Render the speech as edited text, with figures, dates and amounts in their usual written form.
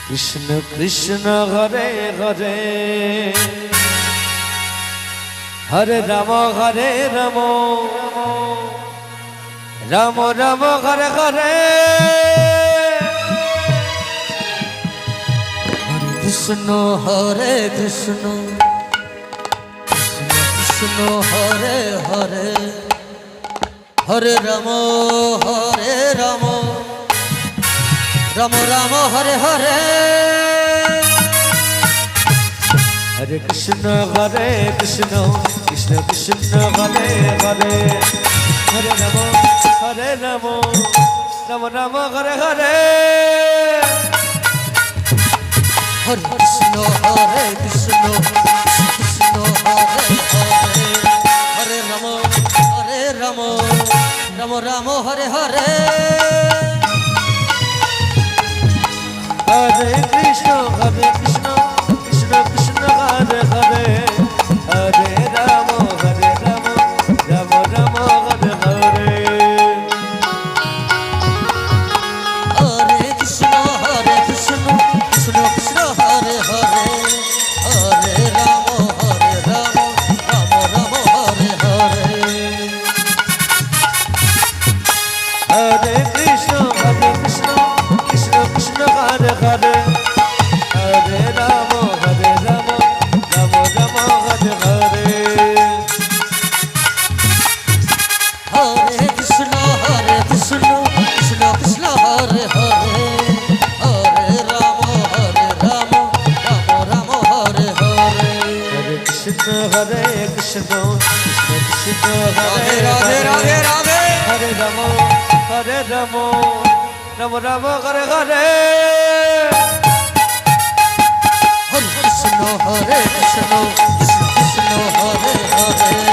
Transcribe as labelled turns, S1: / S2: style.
S1: Krishna Krishna Hare Hare Hare Ram Ram Ram Hare Hare
S2: Hare Krishna Krishna Krishna Hare Hare Hare Ram Ram Ram Hare Hare
S1: Hare Krishna Krishna Krishna Hare Hare Hare Ram Ram Ram Hare Hare
S2: Hare Krishna Krishna Hare Hare Hare Ram Ram Ram Hare Hare
S1: Hare Krishna Krishna Krishna Hare Hare Hare Ram Ram Ram Hare Hare
S2: Hare Krishna Krishna Krishna Hare Hare Hare Ram Ram Ram Hare Hare
S1: Hare Krishna Krishna Krishna Hare Hare Hare Ram Ram Ram Hare Hare
S2: Hare Krishna Krishna Krishna Hare Hare Hare Ram Ram Ram Hare Hare
S1: Hare Krishna Krishna Hare
S2: Radhe Radhe Radhe
S1: Hare Ram Ram Ram Hare Hare
S2: Hare Krishna Krishna Krishna Hare Hare